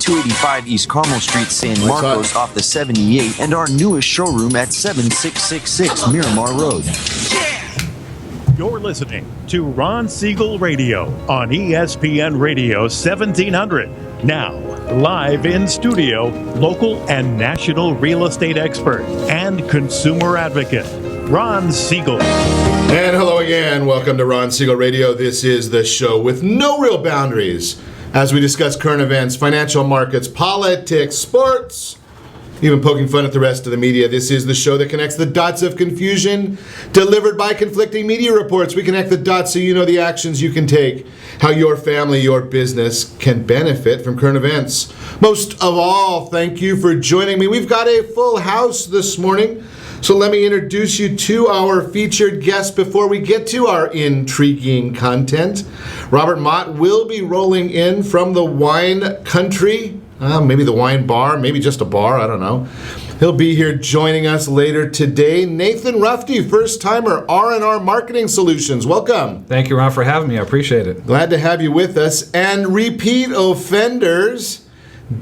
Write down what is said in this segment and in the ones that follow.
285 East Carmel Street, San Marcos off the 78, and our newest showroom at 7666 Miramar Road. You're listening to Ron Siegel Radio on ESPN Radio 1700. Now, live in studio, local and national real estate expert and consumer advocate, Ron Siegel. And hello again. Welcome to Ron Siegel Radio. This is the show with no real boundaries as we discuss current events, financial markets, politics, sports, even poking fun at the rest of the media. This is the show that connects the dots of confusion delivered by conflicting media reports. We connect the dots so you know the actions you can take, how your family, your business can benefit from current events. Most of all, thank you for joining me. We've got a full house this morning, so let me introduce you to our featured guest before we get to our intriguing content. Robert Mott will be rolling in from the wine country. Maybe the wine bar, maybe just a bar, I don't know. He'll be here joining us later today. Nathan Rufty, first-timer, R&R Marketing Solutions. Welcome. Thank you, Ron, for having me. I appreciate it. Glad to have you with us. And repeat offenders,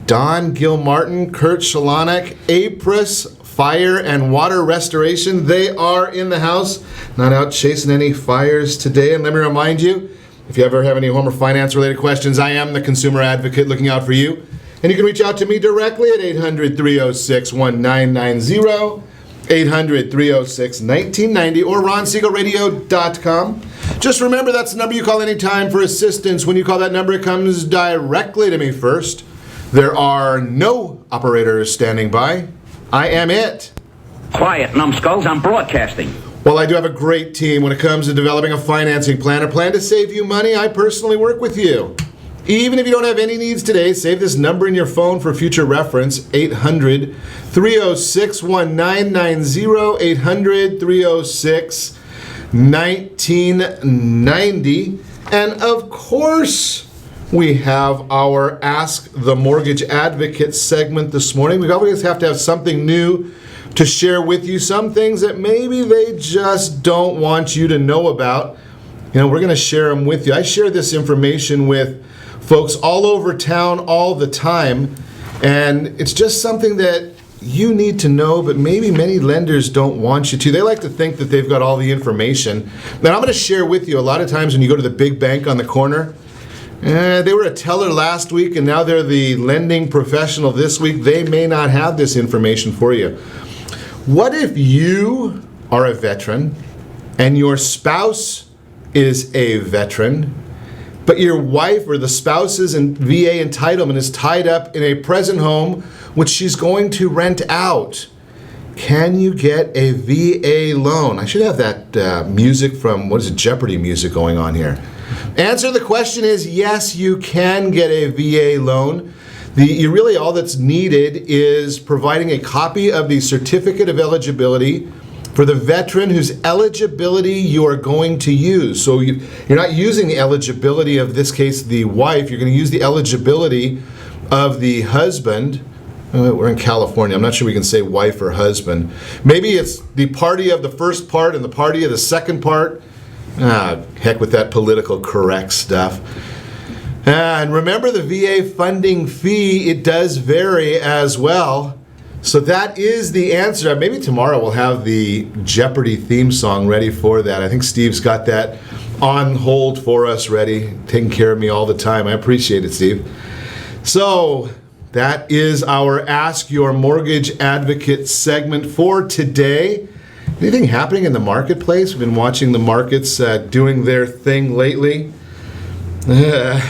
Don Gilmartin, Kurt Szalonek, Apris Fire and Water Restoration. They are in the house, not out chasing any fires today. And let me remind you, if you ever have any home or finance-related questions, I am the consumer advocate looking out for you. And you can reach out to me directly at 800-306-1990, 800-306-1990, or ronsiegelradio.com. Just remember that's the number you call anytime for assistance. When you call that number, it comes directly to me first. There are no operators standing by. I am it. Quiet, numbskulls, I'm broadcasting. Well, I do have a great team when it comes to developing a financing plan or plan to save you money. I personally work with you. Even if you don't have any needs today, save this number in your phone for future reference, 800-306-1990, 800-306-1990. And of course, we have our Ask the Mortgage Advocate segment this morning. We always have to have something new to share with you, some things that maybe they just don't want you to know about. You know, we're going to share them with you. I share this information with folks all over town all the time, and it's just something that you need to know, but maybe many lenders don't want you to. They like to think that they've got all the information. And I'm going to share with you, a lot of times when you go to the big bank on the corner, they were a teller last week and now they're the lending professional this week. They may not have this information for you. What if you are a veteran and your spouse is a veteran, but your wife or the spouse's VA entitlement is tied up in a present home which she's going to rent out? Can you get a VA loan? I should have that music from, what is it, Jeopardy music going on here. Answer the question is yes, you can get a VA loan. Really all that's needed is providing a copy of the certificate of eligibility for the veteran whose eligibility you are going to use. So you're not using the eligibility of, this case, the wife. You're going to use the eligibility of the husband. We're in California. I'm not sure we can say wife or husband. Maybe it's the party of the first part and the party of the second part. Heck with that political correct stuff. And remember the VA funding fee, it does vary as well. So that is the answer. Maybe tomorrow we'll have the Jeopardy theme song ready for that. I think Steve's got that on hold for us ready, taking care of me all the time. I appreciate it, Steve. So that is our Ask Your Mortgage Advocate segment for today. Anything happening in the marketplace? We've been watching the markets doing their thing lately. The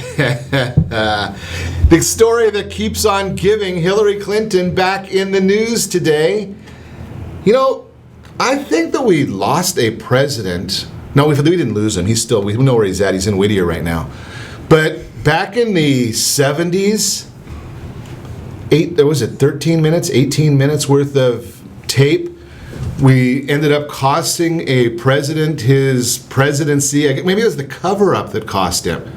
story that keeps on giving, Hillary Clinton back in the news today. You know, I think that we lost a president. No, we didn't lose him. We know where he's at. He's in Whittier right now. But back in the 70s, 18 minutes worth of tape. We ended up costing a president his presidency. Maybe it was the cover-up that cost him.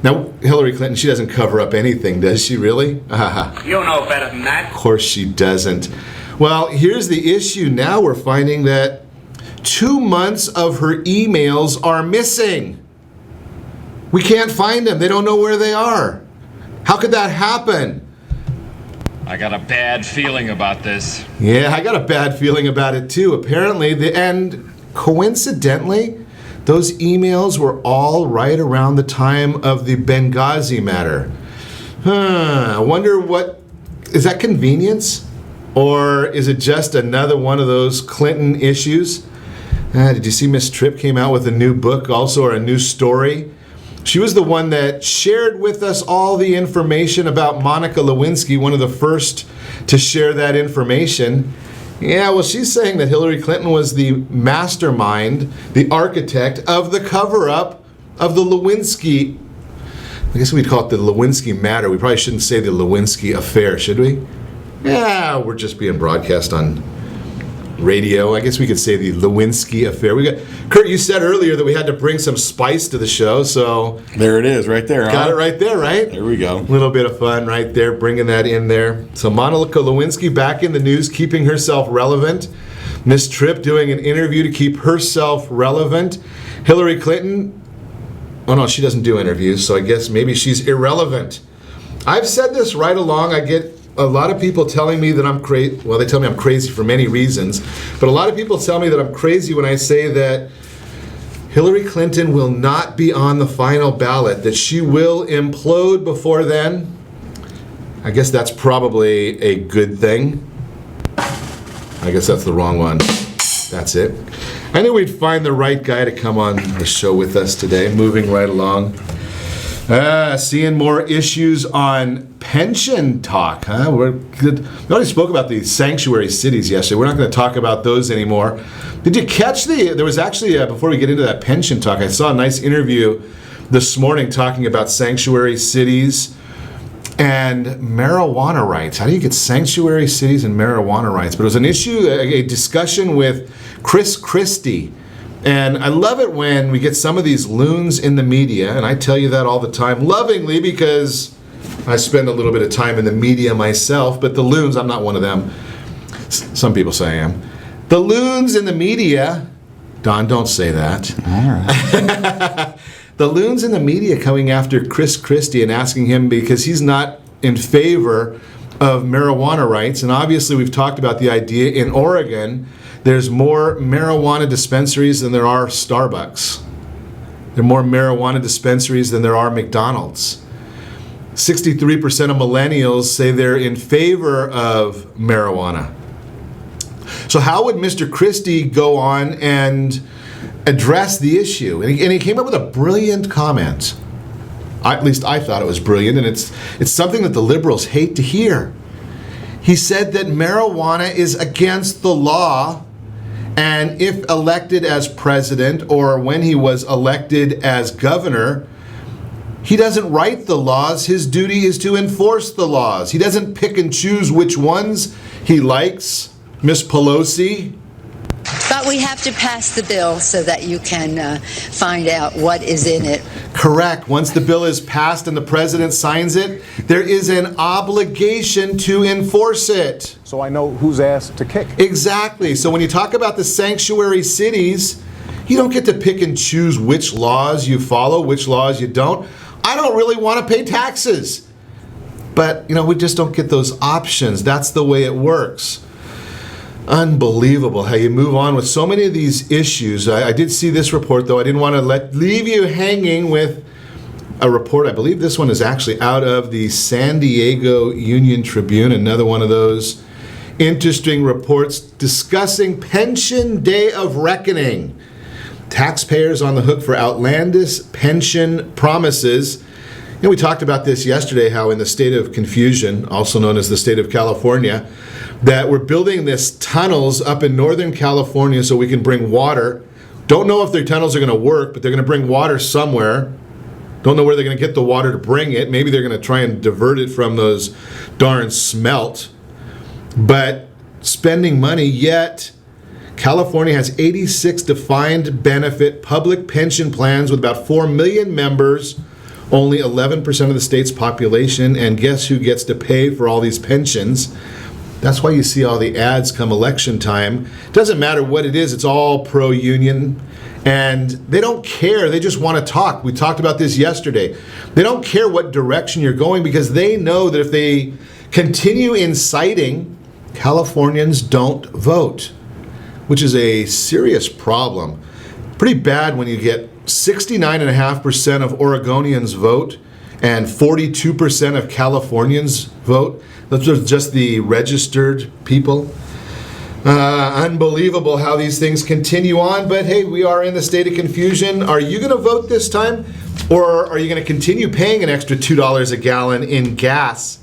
Now, Hillary Clinton, she doesn't cover up anything, does she really? You know better than that. Of course she doesn't. Well, here's the issue now. We're finding that 2 months of her emails are missing. We can't find them. They don't know where they are. How could that happen? I got a bad feeling about this. Yeah, I got a bad feeling about it too. Apparently, and coincidentally, those emails were all right around the time of the Benghazi matter. I wonder is that convenience? Or is it just another one of those Clinton issues? Did you see Miss Tripp came out with a new book also, or a new story? She was the one that shared with us all the information about Monica Lewinsky, one of the first to share that information. Yeah, well, she's saying that Hillary Clinton was the mastermind, the architect of the cover-up of the Lewinsky, I guess we'd call it the Lewinsky matter. We probably shouldn't say the Lewinsky affair, should we? Yeah, we're just being broadcast on radio. I guess we could say the Lewinsky affair. Kurt, you said earlier that we had to bring some spice to the show, so there it is, right there. Got it right there, right? There we go. A little bit of fun right there, bringing that in there. So Monica Lewinsky back in the news, keeping herself relevant. Miss Tripp doing an interview to keep herself relevant. Hillary Clinton, oh no, she doesn't do interviews, so I guess maybe she's irrelevant. I've said this right along. I get a lot of people telling me that I'm crazy. Well, they tell me I'm crazy for many reasons, but a lot of people tell me that I'm crazy when I say that Hillary Clinton will not be on the final ballot, that she will implode before then. I guess that's probably a good thing. I guess that's the wrong one. That's it. I knew we'd find the right guy to come on the show with us today. Moving right along. Seeing more issues on pension talk, huh? We already spoke about the sanctuary cities yesterday. We're not going to talk about those anymore. Did you catch there was actually, before we get into that pension talk, I saw a nice interview this morning talking about sanctuary cities and marijuana rights. How do you get sanctuary cities and marijuana rights? But it was an issue, a discussion with Chris Christie. And I love it when we get some of these loons in the media, and I tell you that all the time, lovingly, because I spend a little bit of time in the media myself, but the loons, I'm not one of them. Some people say I am. The loons in the media, Don, don't say that. All right. The loons in the media coming after Chris Christie and asking him because he's not in favor of marijuana rights, and obviously we've talked about the idea in Oregon. There's more marijuana dispensaries than there are Starbucks. There are more marijuana dispensaries than there are McDonald's. 63% of millennials say they're in favor of marijuana. So how would Mr. Christie go on and address the issue? And he came up with a brilliant comment. At least I thought it was brilliant, and it's something that the liberals hate to hear. He said that marijuana is against the law, and if elected as president or when he was elected as governor, he doesn't write the laws. His duty is to enforce the laws. He doesn't pick and choose which ones he likes. Miss Pelosi. But we have to pass the bill so that you can find out what is in it. Correct. Once the bill is passed and the president signs it, there is an obligation to enforce it. So I know whose ass to kick. Exactly. So when you talk about the sanctuary cities, you don't get to pick and choose which laws you follow, which laws you don't. I don't really want to pay taxes. But, we just don't get those options. That's the way it works. Unbelievable how you move on with so many of these issues. I did see this report, though. I didn't want to leave you hanging with a report. I believe this one is actually out of the San Diego Union Tribune, another one of those interesting reports discussing Pension Day of Reckoning. Taxpayers on the hook for outlandish pension promises. We talked about this yesterday, how in the state of confusion, also known as the state of California, that we're building this tunnels up in Northern California so we can bring water. Don't know if their tunnels are going to work, but they're going to bring water somewhere. Don't know where they're going to get the water to bring it. Maybe they're going to try and divert it from those darn smelt. But spending money, yet California has 86 defined benefit public pension plans with about 4 million members, only 11% of the state's population, and guess who gets to pay for all these pensions? That's why you see all the ads come election time. It doesn't matter what it is, it's all pro-union. And they don't care, they just want to talk. We talked about this yesterday. They don't care what direction you're going because they know that if they continue inciting Californians don't vote, which is a serious problem. Pretty bad when you get 69.5% of Oregonians vote and 42% of Californians vote. Those are just the registered people. Unbelievable how these things continue on, but hey, we are in the state of confusion. Are you going to vote this time, or are you going to continue paying an extra $2 a gallon in gas,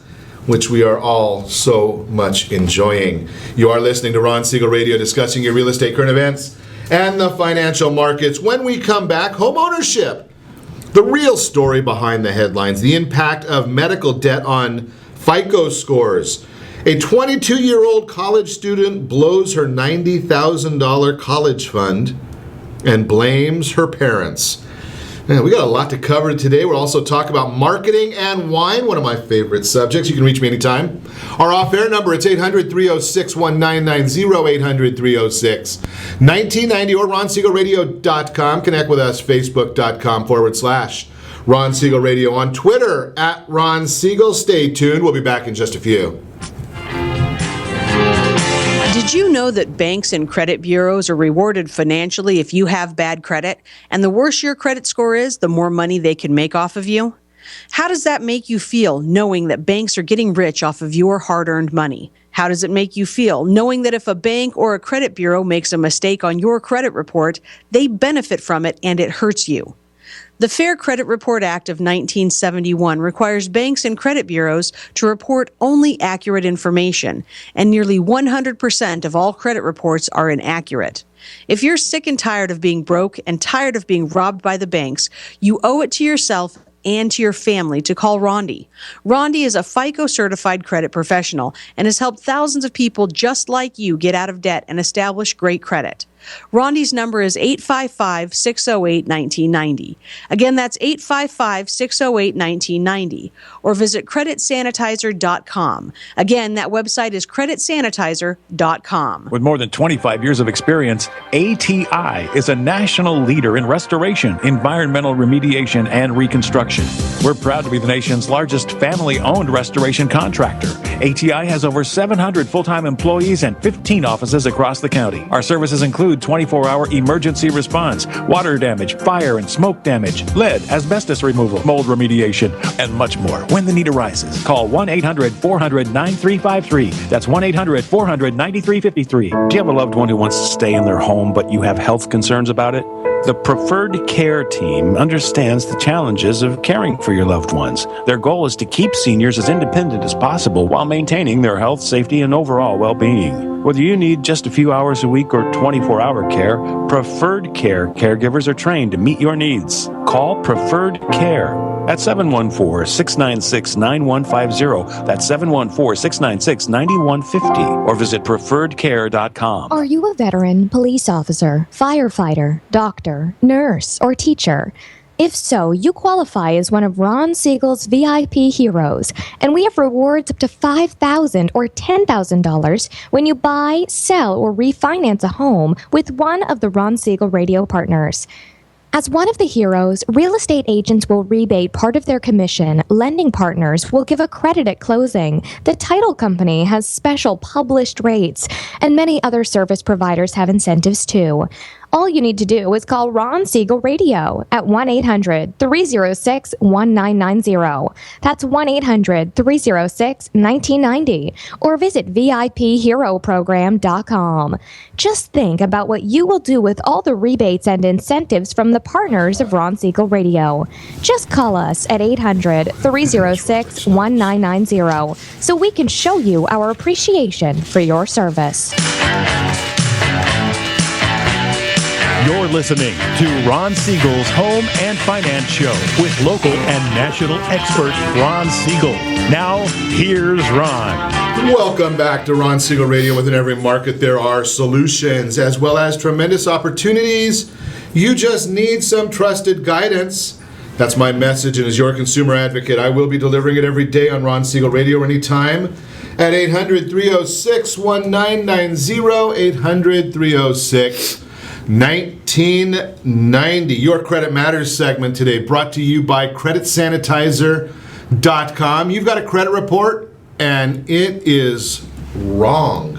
which we are all so much enjoying? You are listening to Ron Siegel Radio, discussing your real estate current events and the financial markets. When we come back, home ownership, the real story behind the headlines, the impact of medical debt on FICO scores. A 22-year-old college student blows her $90,000 college fund and blames her parents. Man, we got a lot to cover today. We'll also talk about marketing and wine, one of my favorite subjects. You can reach me anytime. Our off-air number, it's 800-306-1990, 800-306-1990, or RonSiegelRadio.com. Connect with us, Facebook.com/Ron Siegel Radio. On Twitter, @Ron Siegel. Stay tuned. We'll be back in just a few. Did you know that banks and credit bureaus are rewarded financially if you have bad credit? And the worse your credit score is, the more money they can make off of you? How does that make you feel, knowing that banks are getting rich off of your hard-earned money? How does it make you feel, knowing that if a bank or a credit bureau makes a mistake on your credit report, they benefit from it and it hurts you? The Fair Credit Report Act of 1971 requires banks and credit bureaus to report only accurate information, and nearly 100% of all credit reports are inaccurate. If you're sick and tired of being broke and tired of being robbed by the banks, you owe it to yourself and to your family to call Rondi. Rondi is a FICO-certified credit professional and has helped thousands of people just like you get out of debt and establish great credit. Rondi's number is 855-608-1990. Again, that's 855-608-1990. Or visit creditsanitizer.com. Again, that website is creditsanitizer.com. With more than 25 years of experience, ATI is a national leader in restoration, environmental remediation, and reconstruction. We're proud to be the nation's largest family-owned restoration contractor. ATI has over 700 full-time employees and 15 offices across the county. Our services include 24-hour emergency response, water damage, fire and smoke damage, lead, asbestos removal, mold remediation, and much more when the need arises. Call 1-800-400-9353. That's 1-800-400-9353. Do you have a loved one who wants to stay in their home but you have health concerns about it? The Preferred Care team understands the challenges of caring for your loved ones. Their goal is to keep seniors as independent as possible while maintaining their health, safety, and overall well-being. Whether you need just a few hours a week or 24-hour care, Preferred Care caregivers are trained to meet your needs. Call Preferred Care at 714-696-9150. That's 714-696-9150. Or visit preferredcare.com. Are you a veteran, police officer, firefighter, doctor, nurse, or teacher? If so, you qualify as one of Ron Siegel's VIP heroes, and we have rewards up to $5,000 or $10,000 when you buy, sell, or refinance a home with one of the Ron Siegel radio partners. As one of the heroes, real estate agents will rebate part of their commission, lending partners will give a credit at closing, the title company has special published rates, and many other service providers have incentives too. All you need to do is call Ron Siegel Radio at 1-800-306-1990. That's 1-800-306-1990. Or visit VIPHeroProgram.com. Just think about what you will do with all the rebates and incentives from the partners of Ron Siegel Radio. Just call us at 800-306-1990 so we can show you our appreciation for your service. You're listening to Ron Siegel's Home and Finance Show with local and national expert Ron Siegel. Now, here's Ron. Welcome back to Ron Siegel Radio. Within every market, there are solutions as well as tremendous opportunities. You just need some trusted guidance. That's my message, and as your consumer advocate, I will be delivering it every day on Ron Siegel Radio anytime at 800-306-1990, 800-306-1990. Your Credit Matters segment today brought to you by creditsanitizer.com. You've got a credit report and it is wrong.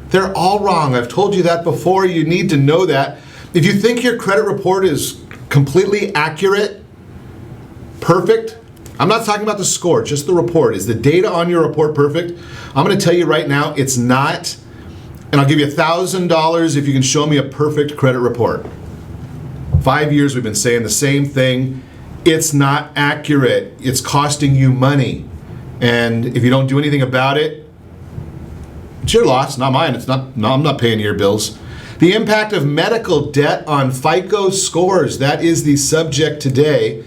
They're all wrong. I've told you that before. You need to know that. If you think your credit report is completely accurate, perfect, I'm not talking about the score, just the report. Is the data on your report perfect? I'm going to tell you right now, it's not. And I'll give you $1,000 if you can show me a perfect credit report. 5 years we've been saying the same thing. It's not accurate. It's costing you money. And if you don't do anything about it, it's your loss, not mine. I'm not paying your bills. The impact of medical debt on FICO scores. That is the subject today.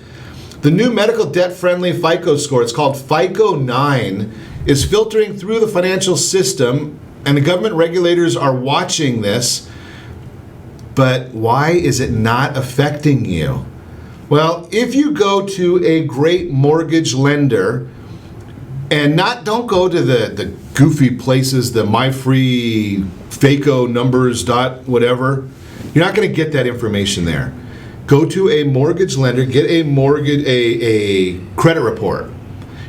The new medical debt-friendly FICO score, it's called FICO 9, is filtering through the financial system, and the government regulators are watching this. But why is it not affecting you? Well, if you go to a great mortgage lender, and don't go to the goofy places, the MyFree, FACO numbers dot whatever, you're not going to get that information there. Go to a mortgage lender, get a credit report.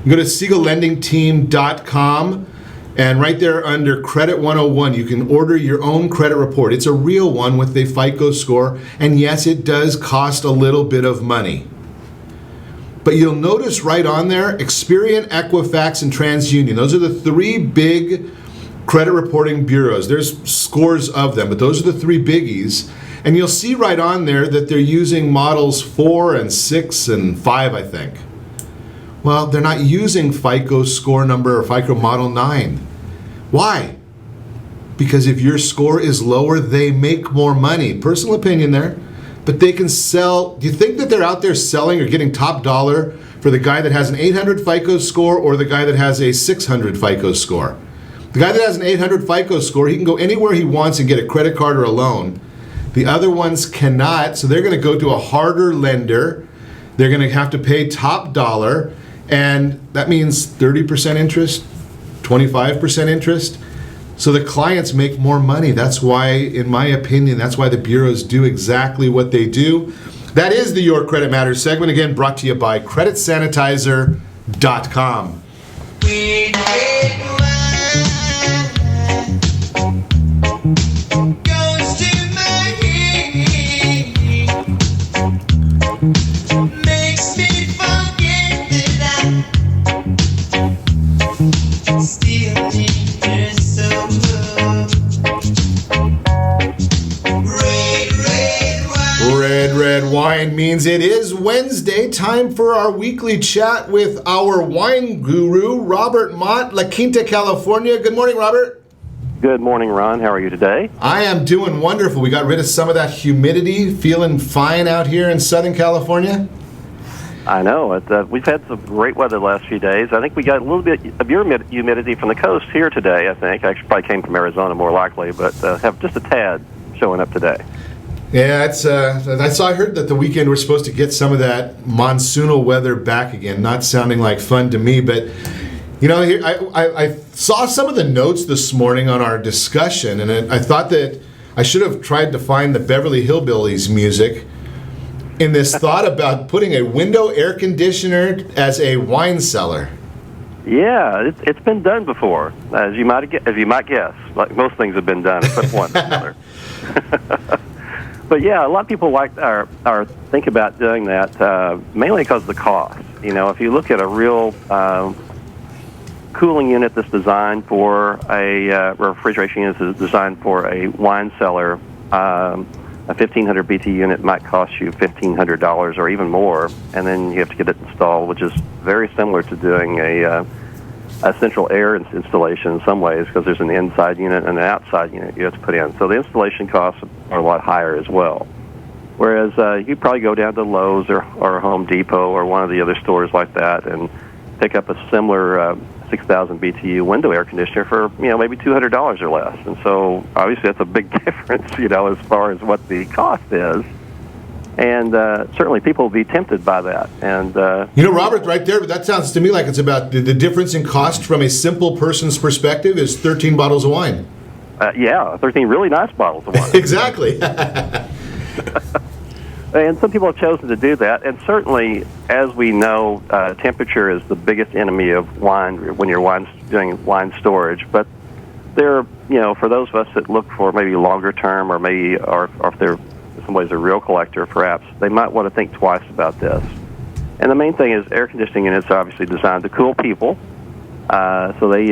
You go to SiegelLendingTeam.com, and right there under Credit 101, you can order your own credit report. It's a real one with a FICO score, and yes, it does cost a little bit of money. But you'll notice right on there, Experian, Equifax, and TransUnion. Those are the three big credit reporting bureaus. There's scores of them, but those are the three biggies. And you'll see right on there that they're using models 4 and 6 and 5, I think. Well, they're not using FICO score number or FICO model 9. Why? Because if your score is lower, they make more money. Personal opinion there. But they can sell. Do you think that they're out there selling or getting top dollar for the guy that has an 800 FICO score or the guy that has a 600 FICO score? The guy that has an 800 FICO score, he can go anywhere he wants and get a credit card or a loan. The other ones cannot, so they're going to go to a harder lender. They're going to have to pay top dollar, and that means 30% interest, 25% interest. So the clients make more money. That's why, in my opinion, that's why the bureaus do exactly what they do. That is the Your Credit Matters segment, again brought to you by CreditSanitizer.com. Red wine means it is Wednesday, time for our weekly chat with our wine guru, Robert Mott, La Quinta, California. Good morning, Robert. Good morning, Ron. How are you today? I am doing wonderful. We got rid of some of that humidity, feeling fine out here in Southern California. I know. We've had some great weather the last few days. I think we got a little bit of your humidity from the coast here today, I think. Actually, probably came from Arizona more likely, but have just a tad showing up today. Yeah, I heard that the weekend we're supposed to get some of that monsoonal weather back again. Not sounding like fun to me, but you know, here I saw some of the notes this morning on our discussion, and I thought that I should have tried to find the Beverly Hillbillies music in this thought about putting a window air conditioner as a wine cellar. Yeah, it's been done before, as you might guess. Like most things have been done, except one cellar. But yeah, a lot of people think about doing that mainly because of the cost. You know, if you look at a real cooling unit that's designed for a refrigeration unit that's designed for a wine cellar, a 1500 BT unit might cost you $1,500 or even more, and then you have to get it installed, which is very similar to doing a central air installation in some ways, because there's an inside unit and an outside unit you have to put in. So the installation costs are a lot higher as well. Whereas you probably go down to Lowe's or Home Depot or one of the other stores like that and pick up a similar 6,000 BTU window air conditioner for maybe $200 or less. And so obviously that's a big difference, as far as what the cost is. And certainly people will be tempted by that. And Robert, right there, that sounds to me like it's about the difference in cost from a simple person's perspective is 13 bottles of wine. 13 really nice bottles of wine. Exactly. And some people have chosen to do that. And certainly, as we know, temperature is the biggest enemy of wine when your wine's doing wine storage, but they're, for those of us that look for maybe longer term, or maybe, or if they're somebody's a real collector, perhaps they might want to think twice about this. And the main thing is air conditioning units are obviously designed to cool people. So they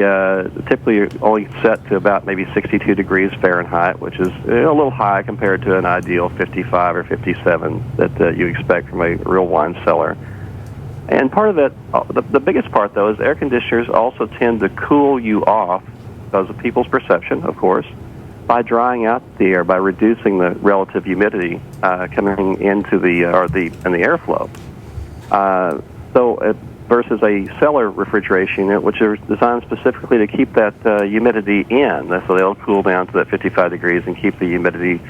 typically only set to about maybe 62 degrees Fahrenheit, which is a little high compared to an ideal 55 or 57 that you expect from a real wine cellar. And part of that, the biggest part, though, is air conditioners also tend to cool you off, because of people's perception, of course, by drying out the air, by reducing the relative humidity coming into the airflow. Versus a cellar refrigeration unit, which is designed specifically to keep that humidity in, so they'll cool down to that 55 degrees and keep the humidity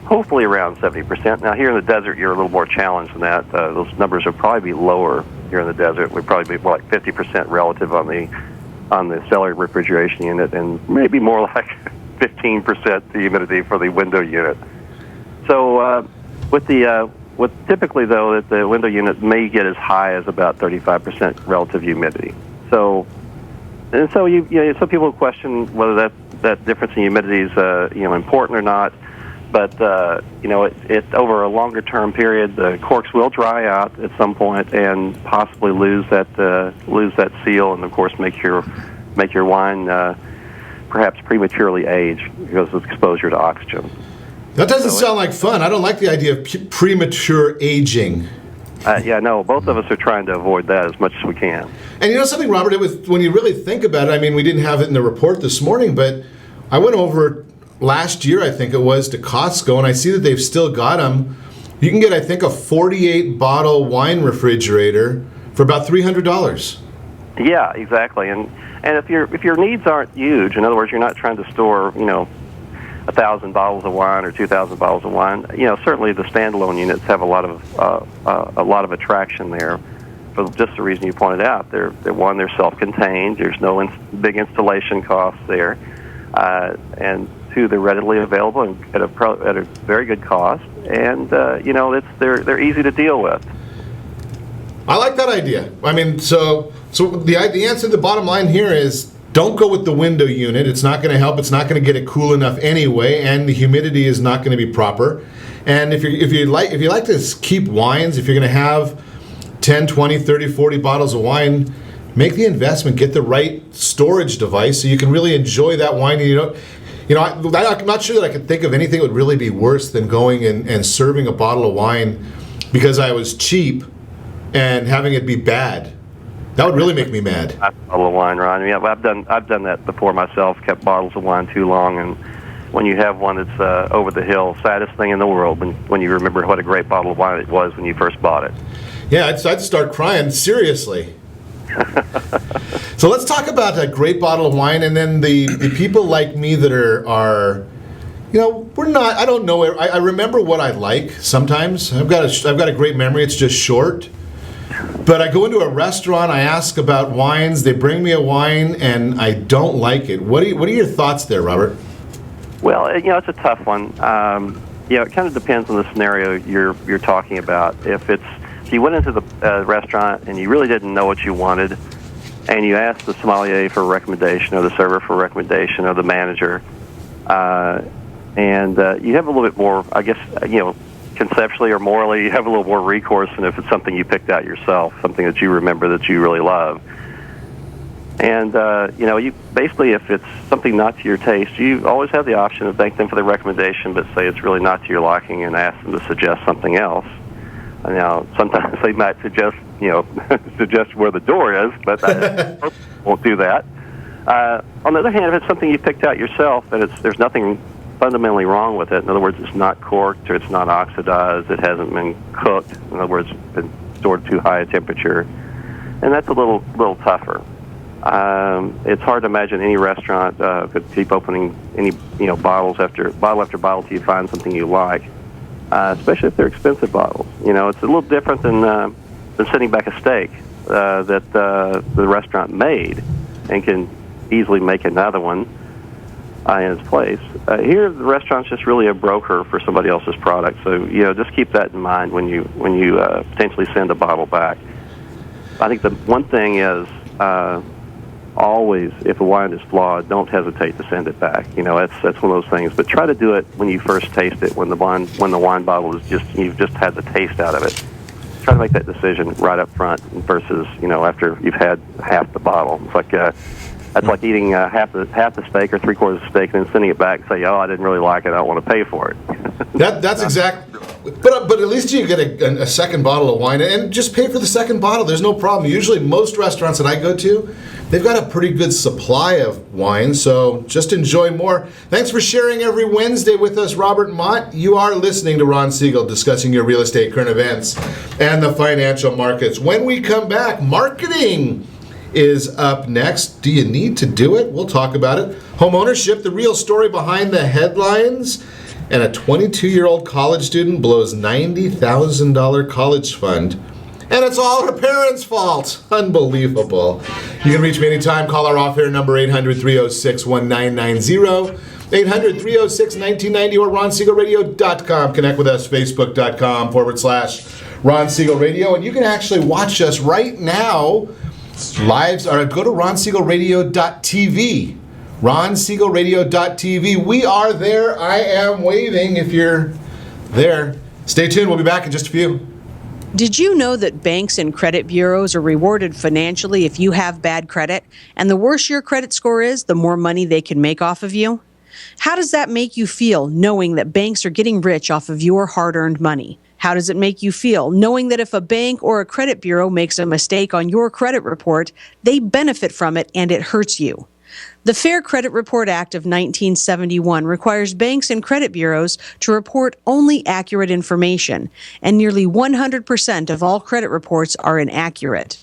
hopefully around 70%. Now, here in the desert, you're a little more challenged than that. Those numbers will probably be lower here in the desert. We'd probably be more like 50% relative on the cellar refrigeration unit, and maybe more like 15% the humidity for the window unit. So with typically, though, that the window unit may get as high as about 35% relative humidity. So some people question whether that difference in humidity is important or not. But it over a longer term period, the corks will dry out at some point and possibly lose that seal, and of course make your wine perhaps prematurely age because of exposure to oxygen. That doesn't sound like fun. I don't like the idea of premature aging. Both of us are trying to avoid that as much as we can. And something, Robert, when you really think about it, I mean, we didn't have it in the report this morning, but I went over last year, I think it was, to Costco, and I see that they've still got them. You can get, I think, a 48-bottle wine refrigerator for about $300. Yeah, exactly. And if your needs aren't huge, in other words, you're not trying to store, 1,000 bottles of wine or 2,000 bottles of wine, certainly the standalone units have a lot of attraction there, for just the reason you pointed out. They're self-contained. There's no big installation costs there, and two, they're readily available and at a very good cost, and they're easy to deal with. I like that idea. I mean, so the answer, the bottom line here is, don't go with the window unit. It's not going to help. It's not going to get it cool enough anyway, and the humidity is not going to be proper. And if you like to keep wines, if you're going to have 10, 20, 30, 40 bottles of wine, make the investment. Get the right storage device so you can really enjoy that wine. And I'm not sure that I could think of anything that would really be worse than going and serving a bottle of wine because I was cheap and having it be bad. That would really make me mad. A bottle of wine, Ron. Yeah, I've done that before myself. Kept bottles of wine too long, and when you have one that's over the hill, saddest thing in the world when you remember what a great bottle of wine it was when you first bought it. Yeah, I'd start crying, seriously. So let's talk about a great bottle of wine, and then the people like me that are we're not. I don't know. I remember what I like sometimes. I've got a great memory. It's just short. But I go into a restaurant, I ask about wines, they bring me a wine, and I don't like it. What are your thoughts there, Robert? Well, it's a tough one. It kind of depends on the scenario you're talking about. If you went into the restaurant and you really didn't know what you wanted, and you asked the sommelier for a recommendation, or the server for a recommendation, or the manager, and you have a little bit more, I guess, conceptually or morally, you have a little more recourse than if it's something you picked out yourself, something that you remember that you really love. And, you basically, if it's something not to your taste, you always have the option to thank them for the recommendation, but say it's really not to your liking and ask them to suggest something else. Now, sometimes they might suggest, suggest where the door is, but won't do that. On the other hand, if it's something you picked out yourself and there's nothing fundamentally wrong with it. In other words, it's not corked or it's not oxidized. It hasn't been cooked. In other words, it's been stored too high a temperature, and that's a little tougher. It's hard to imagine any restaurant could keep opening any bottle after bottle till you find something you like, especially if they're expensive bottles. It's a little different than sending back a steak that the restaurant made and can easily make another one in its place. Here, the restaurant's just really a broker for somebody else's product. So, just keep that in mind when you potentially send a bottle back. I think the one thing is always, if a wine is flawed, don't hesitate to send it back. That's one of those things. But try to do it when you first taste it, when the wine bottle is you've just had the taste out of it. Try to make that decision right up front versus after you've had half the bottle. It's like that's like eating half the steak or three-quarters of steak and then sending it back and say, I didn't really like it, I don't want to pay for it. That's exactly. But at least you get a second bottle of wine and just pay for the second bottle. There's no problem. Usually most restaurants that I go to, they've got a pretty good supply of wine, so just enjoy more. Thanks for sharing every Wednesday with us, Robert and Mott. You are listening to Ron Siegel discussing your real estate, current events, and the financial markets. When we come back, marketing is up next. Do you need to do it? We'll talk about it. Home ownership, the real story behind the headlines. And a 22-year-old college student blows $90,000 college fund. And it's all her parents' fault. Unbelievable. You can reach me anytime. Call our off-air number, 800-306-1990. 800-306-1990 or RonSiegelRadio.com. Connect with us, Facebook.com/Ron Siegel Radio. And you can actually watch us right now. Lives are go to RonSiegelRadio.tv. RonSiegelRadio.tv. We are there. I am waving if you're there. Stay tuned. We'll be back in just a few. Did you know that banks and credit bureaus are rewarded financially if you have bad credit? And the worse your credit score is, the more money they can make off of you? How does that make you feel, knowing that banks are getting rich off of your hard-earned money? How does it make you feel, knowing that if a bank or a credit bureau makes a mistake on your credit report, they benefit from it and it hurts you? The Fair Credit Report Act of 1971 requires banks and credit bureaus to report only accurate information, and nearly 100% of all credit reports are inaccurate.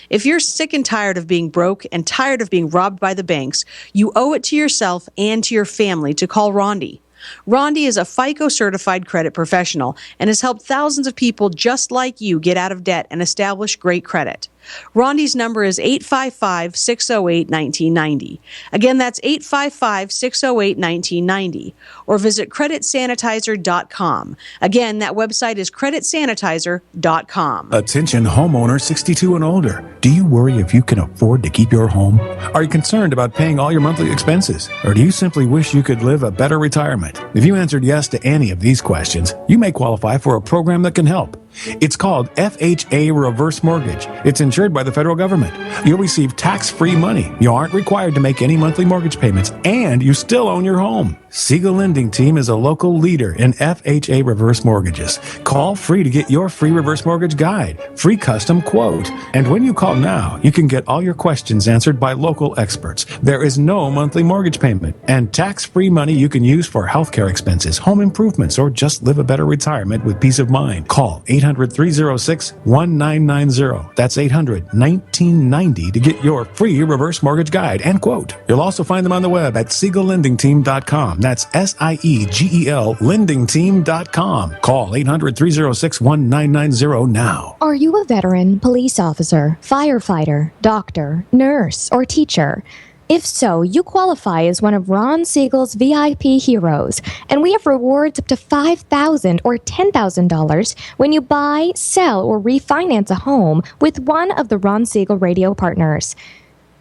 If you're sick and tired of being broke and tired of being robbed by the banks, you owe it to yourself and to your family to call Rondi. Rondi is a FICO-certified credit professional and has helped thousands of people just like you get out of debt and establish great credit. Rondi's number is 855-608-1990. Again, that's 855-608-1990. Or visit creditsanitizer.com. Again, that website is creditsanitizer.com. Attention homeowners 62 and older. Do you worry if you can afford to keep your home? Are you concerned about paying all your monthly expenses? Or do you simply wish you could live a better retirement? If you answered yes to any of these questions, you may qualify for a program that can help. It's called FHA Reverse Mortgage. It's insured by the federal government. You'll receive tax-free money. You aren't required to make any monthly mortgage payments, and you still own your home. Siegel Lending Team is a local leader in FHA reverse mortgages. Call free to get your free reverse mortgage guide, free custom quote. And when you call now, you can get all your questions answered by local experts. There is no monthly mortgage payment and tax-free money you can use for healthcare expenses, home improvements, or just live a better retirement with peace of mind. Call 800-306-1990. That's 800-1990 to get your free reverse mortgage guide and quote. You'll also find them on the web at SiegelLendingTeam.com. That's SIEGEL lendingteam.com. Call 800-306-1990 now. Are you a veteran, police officer, firefighter, doctor, nurse, or teacher? If so, you qualify as one of Ron Siegel's VIP heroes, and we have rewards up to $5,000 or $10,000 when you buy, sell, or refinance a home with one of the Ron Siegel radio partners.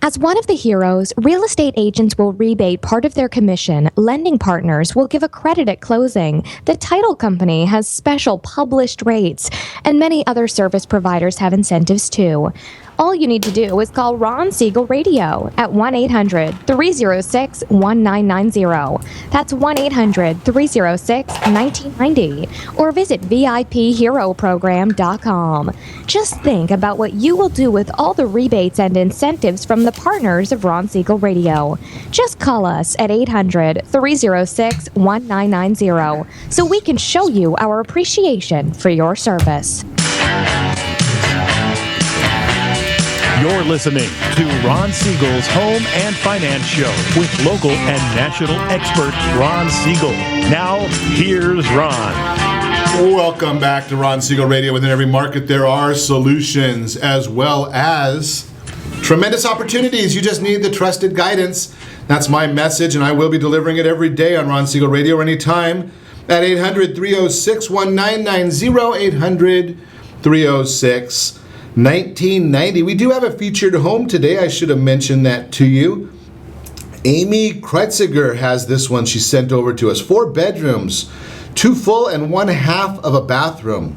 As one of the heroes, real estate agents will rebate part of their commission, lending partners will give a credit at closing, the title company has special published rates, and many other service providers have incentives too. All you need to do is call Ron Siegel Radio at 1-800-306-1990. That's 1-800-306-1990. Or visit VIPHeroProgram.com. Just think about what you will do with all the rebates and incentives from the partners of Ron Siegel Radio. Just call us at 800-306-1990 so we can show you our appreciation for your service. You're listening to Ron Siegel's Home and Finance Show with local and national expert Ron Siegel. Now, here's Ron. Welcome back to Ron Siegel Radio. Within every market, there are solutions as well as tremendous opportunities. You just need the trusted guidance. That's my message, and I will be delivering it every day on Ron Siegel Radio anytime at 800-306-1990, 800-306-1990. 1990. We do have a featured home today. I should have mentioned that to you. Amy Kreitziger has this one she sent over to us. 4 bedrooms, 2 full and 1 half of a bathroom.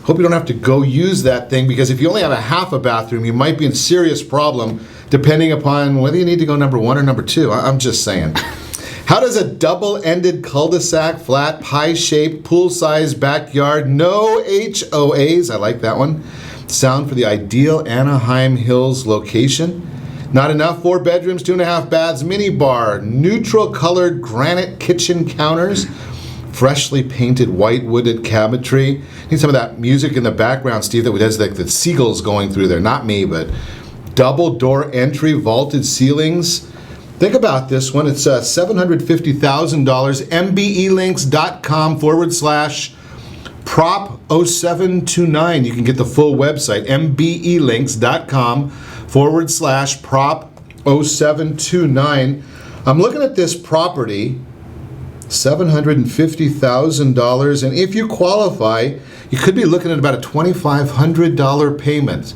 Hope you don't have to go use that thing, because if you only have a half a bathroom, you might be in serious problem depending upon whether you need to go number 1 or number 2. I'm just saying. How does a double-ended cul-de-sac, flat, pie-shaped, pool-sized backyard, no HOAs, I like that one, sound for the ideal Anaheim Hills location? Not enough? 4 bedrooms, 2.5 baths, mini bar, neutral-colored granite kitchen counters, freshly painted white wooded cabinetry. Need some of that music in the background, Steve, that has like the seagulls going through there. Not me, but double door entry, vaulted ceilings. Think about this one. It's $750,000. MBElinks.com/prop0729. You can get the full website. MBElinks.com/prop0729. I'm looking at this property. $750,000, and if you qualify, you could be looking at about a $2,500 payment.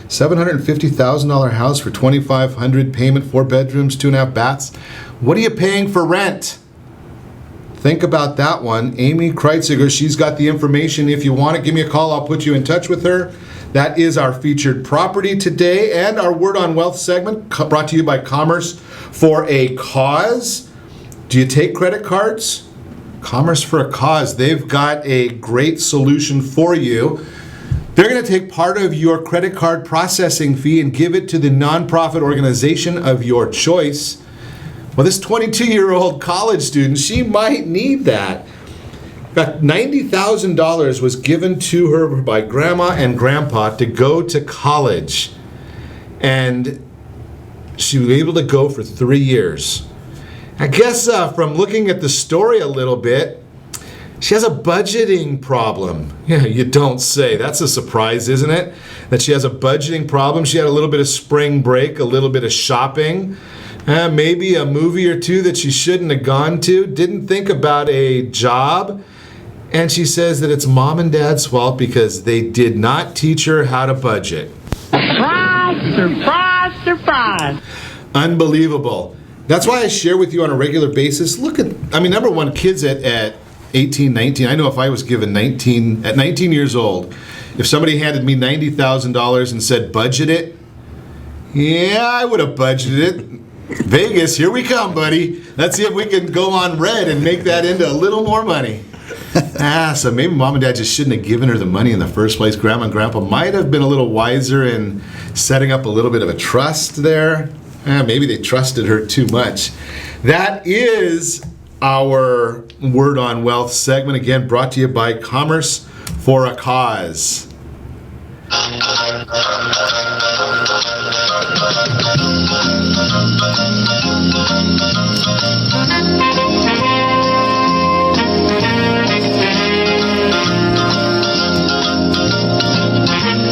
$750,000 house for $2,500 payment, 4 bedrooms, 2.5 baths. What are you paying for rent? Think about that one. Amy Kreitziger, she's got the information. If you want it, give me a call. I'll put you in touch with her. That is our featured property today, and our Word on Wealth segment brought to you by Commerce for a Cause. Do you take credit cards? Commerce for a Cause. They've got a great solution for you. They're going to take part of your credit card processing fee and give it to the nonprofit organization of your choice. Well, this 22-year-old college student, she might need that. In fact, $90,000 was given to her by grandma and grandpa to go to college. And she was able to go for 3 years. I guess from looking at the story a little bit, she has a budgeting problem. Yeah, you don't say. That's a surprise, isn't it? That she has a budgeting problem. She had a little bit of spring break, a little bit of shopping, maybe a movie or two that she shouldn't have gone to, didn't think about a job. And she says that it's mom and dad's fault because they did not teach her how to budget. Surprise, surprise, surprise. Unbelievable. That's why I share with you on a regular basis. Look at, number one, kids at 18, 19. I know if I was given 19 years old, if somebody handed me $90,000 and said, budget it, yeah, I would have budgeted it. Vegas, here we come, buddy. Let's see if we can go on red and make that into a little more money. So maybe mom and dad just shouldn't have given her the money in the first place. Grandma and grandpa might have been a little wiser in setting up a little bit of a trust there. Maybe they trusted her too much. That is our Word on Wealth segment, again brought to you by Commerce for a Cause.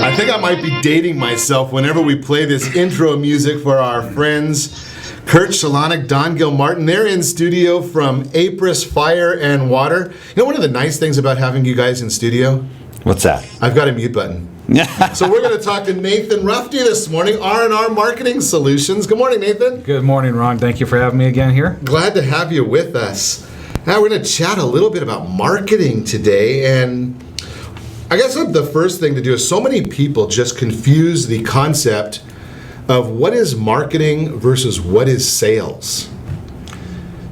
I think I might be dating myself whenever we play this intro music for our friends Kurt Szalonek, Don Gilmartin. They're in studio from Apris Fire and Water. You know one of the nice things about having you guys in studio? What's that? I've got a mute button. So we're going to talk to Nathan Rufty this morning, R&R Marketing Solutions. Good morning, Nathan. Good morning, Ron. Thank you for having me again here. Glad to have you with us. Now we're going to chat a little bit about marketing today, and I guess the first thing to do is so many people just confuse the concept of what is marketing versus what is sales.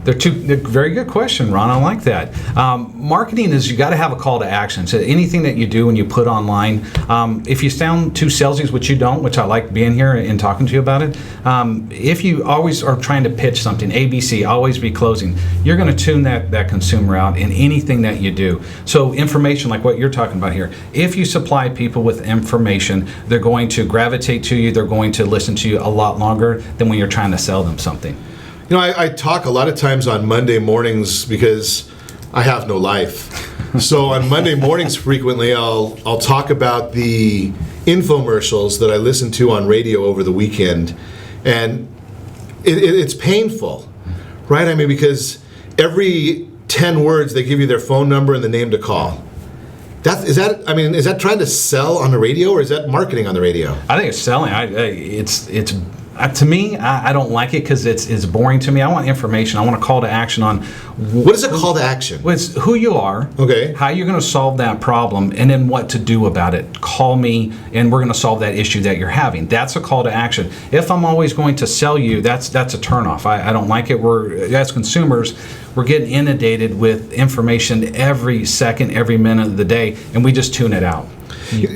They're very good question, Ron. I like that. Marketing is, you got to have a call to action. So anything that you do when you put online, if you sound too salesy, which you don't, which I like being here and talking to you about it, if you always are trying to pitch something, ABC, always be closing, you're going to tune that consumer out in anything that you do. So information like what you're talking about here, if you supply people with information, they're going to gravitate to you, they're going to listen to you a lot longer than when you're trying to sell them something. You know, I talk a lot of times on Monday mornings because I have no life. So on Monday mornings frequently I'll talk about the infomercials that I listen to on radio over the weekend. And it's painful, right? Because every 10 words they give you their phone number and the name to call. Is that trying to sell on the radio, or is that marketing on the radio? I think it's selling. To me, I don't like it because it's boring to me. I want information. I want a call to action on what is a call to action? It's who you are, okay, how you're going to solve that problem, and then what to do about it. Call me, and we're going to solve that issue that you're having. That's a call to action. If I'm always going to sell you, that's a turnoff. I don't like it. As consumers, we're getting inundated with information every second, every minute of the day, and we just tune it out.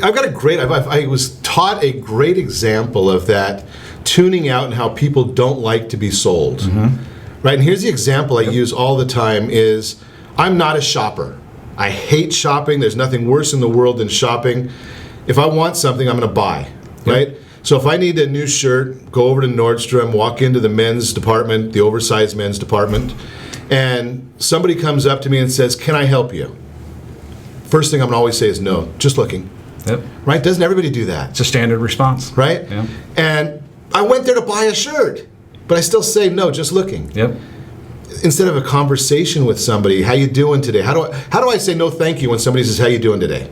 I've got I was taught a great example of that, tuning out and how people don't like to be sold. Mm-hmm. Right, and here's the example I use all the time is, I'm not a shopper. I hate shopping. There's nothing worse in the world than shopping. If I want something, I'm going to buy, right? So if I need a new shirt, go over to Nordstrom, walk into the men's department, the oversized men's department, and somebody comes up to me and says, "Can I help you?" First thing I'm going to always say is, "No, just looking." Yep. Right? Doesn't everybody do that? It's a standard response. Right? Yeah. And I went there to buy a shirt, but I still say, "No, just looking." Yep. Instead of a conversation with somebody, "How you doing today?" How do I say no thank you when somebody says, "How you doing today?"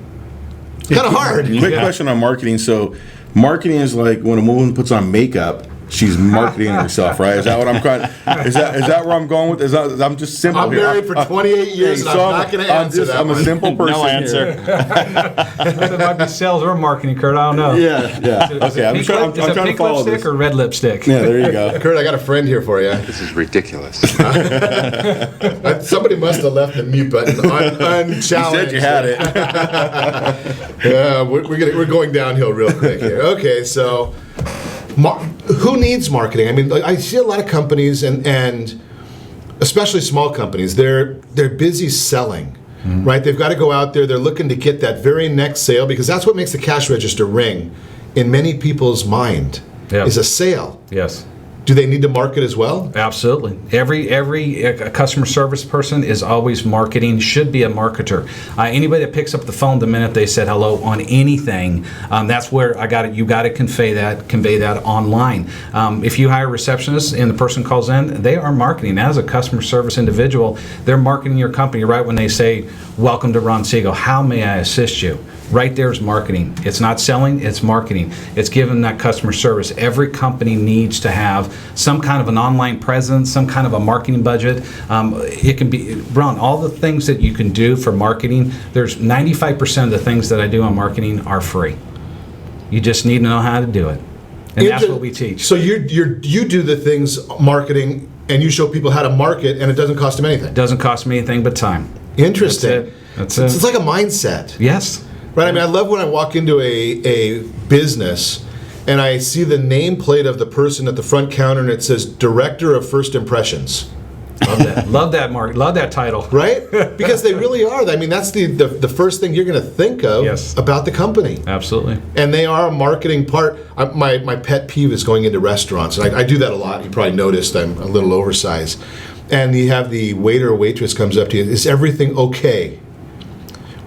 Kind of hard. Quick question on marketing. So marketing is like when a woman puts on makeup, she's marketing herself, right? Is that what I'm trying? Is that where I'm going with? I'm just simple. I'm here. married for 28 years, and I'm not going to answer that. I'm a simple person. No answer. It might be sales or marketing, Kurt. I don't know. Yeah. Okay, I'm trying to follow lipstick this. Or red lipstick? Yeah, there you go. Kurt, I got a friend here for you. This is ridiculous. Somebody must have left the mute button unchallenged. You said you had it. Yeah, we're going downhill real quick here. Okay, so who needs marketing? I mean, I see a lot of companies, and especially small companies, they're busy selling, right? They've got to go out there. They're looking to get that very next sale, because that's what makes the cash register ring in many people's mind, is a sale. Yes. Do they need to market as well? Absolutely. Every customer service person is always marketing, should be a marketer. Anybody that picks up the phone the minute they said hello on anything, that's where you got to convey that online. If you hire a receptionist and the person calls in, they are marketing. As a customer service individual, they're marketing your company right when they say, "Welcome to Ron Siegel. How may I assist you?" Right there is marketing. It's not selling, it's marketing. It's giving that customer service. Every company needs to have some kind of an online presence, some kind of a marketing budget. It can be, Ron, all the things that you can do for marketing, there's 95% of the things that I do on marketing are free. You just need to know how to do it. And that's what we teach. So you do the things marketing, and you show people how to market, and it doesn't cost them anything. It doesn't cost me anything but time. Interesting. That's it. It's like a mindset. Yes. Right. I mean, I love when I walk into a business and I see the nameplate of the person at the front counter, and it says Director of First Impressions. Love that. Love that, Mark. Love that title. Right? Because they really are. I mean, that's the first thing you're going to think of about the company. Absolutely. And they are a marketing part. My pet peeve is going into restaurants. And I do that a lot. You probably noticed I'm a little oversized. And you have the waiter or waitress comes up to you. "Is everything okay?"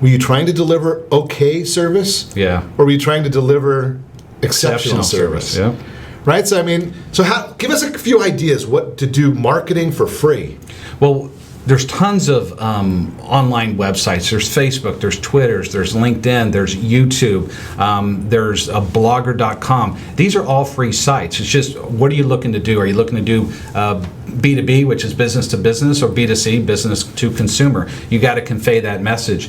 Were you trying to deliver okay service? Yeah. Or were you trying to deliver exceptional service? Yeah. Right? So, I mean, give us a few ideas what to do marketing for free. Well, there's tons of online websites. There's Facebook, there's Twitter, there's LinkedIn, there's YouTube, there's blogger.com. These are all free sites. It's just, what are you looking to do? Are you looking to do B2B, which is business to business, or B2C, business to consumer? You got to convey that message.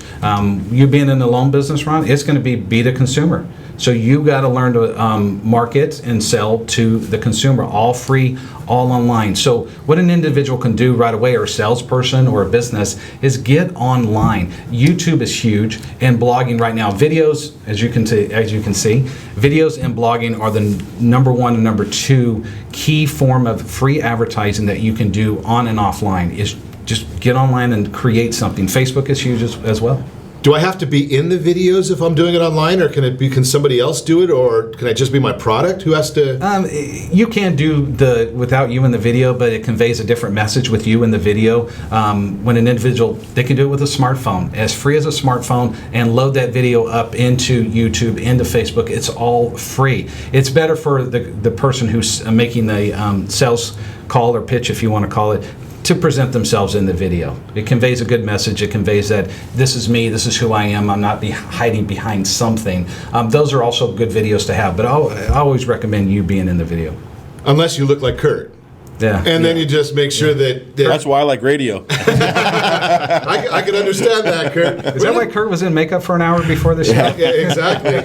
You being in the loan business, Ron, it's going to be B to consumer. So you got to learn to market and sell to the consumer, all free, all online. So what an individual can do right away, or a salesperson or a business, is get online. YouTube is huge, and blogging right now. Videos, as you can see, videos and blogging are the number one and number two key form of free advertising that you can do on and offline. Is just get online and create something. Facebook is huge as well. Do I have to be in the videos if I'm doing it online, or can somebody else do it, or can I just be my product? Who has to? You can do without you in the video, but it conveys a different message with you in the video. When an individual, they can do it with a smartphone, as free as a smartphone, and load that video up into YouTube, into Facebook. It's all free. It's better for the person who's making the sales call or pitch, if you want to call it. to present themselves in the video. It conveys a good message. It conveys that this is me, this is who I am, I'm not hiding behind something. Those are also good videos to have, but I always recommend you being in the video. Unless you look like Kurt. Yeah. And then you just make sure that That's why I like radio. I can understand that, Kurt. Is that why Kurt was in makeup for an hour before the show? Yeah, exactly.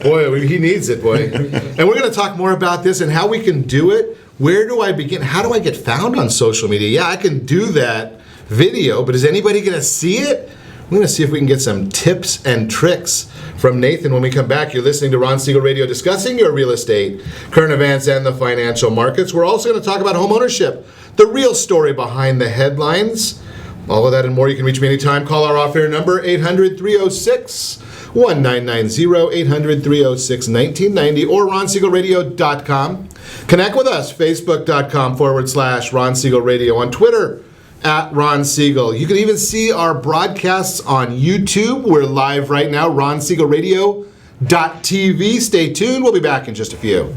Boy, he needs it, boy. And we're going to talk more about this and how we can do it. Where do I begin? How do I get found on social media? Yeah, I can do that video, but is anybody going to see it? We're going to see if we can get some tips and tricks from Nathan when we come back. You're listening to Ron Siegel Radio, discussing your real estate, current events, and the financial markets. We're also going to talk about home ownership, the real story behind the headlines. All of that and more. You can reach me anytime. Call our off-air number, 800-306-1990, 800-306-1990, or ronsiegelradio.com. Connect with us, facebook.com/Ron Siegel Radio, on Twitter, @Ron Siegel. You can even see our broadcasts on YouTube. We're live right now, ronsiegelradio.tv. Stay tuned. We'll be back in just a few.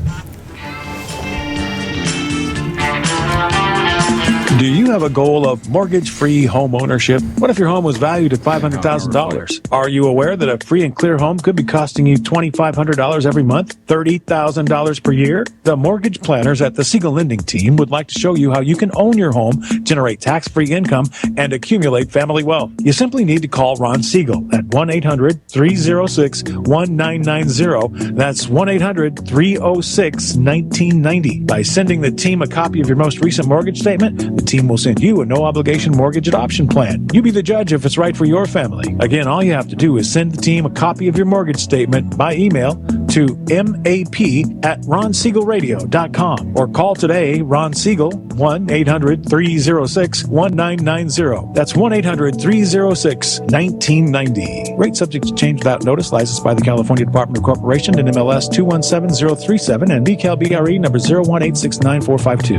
Do you have a goal of mortgage-free home ownership? What if your home was valued at $500,000? Are you aware that a free and clear home could be costing you $2,500 every month, $30,000 per year? The mortgage planners at the Siegel Lending Team would like to show you how you can own your home, generate tax-free income, and accumulate family wealth. You simply need to call Ron Siegel at 1-800-306-1990. That's 1-800-306-1990. By sending the team a copy of your most recent mortgage statement, the team will send you a no-obligation mortgage adoption plan. You be the judge if it's right for your family. Again, all you have to do is send the team a copy of your mortgage statement by email to map@ronsiegelradio.com or call today Ron Siegel, 1-800-306-1990. That's 1-800-306-1990. Rate subject to change without notice. Licensed by the California Department of Corporation and MLS 217037 and BCAL-BRE number 018694452.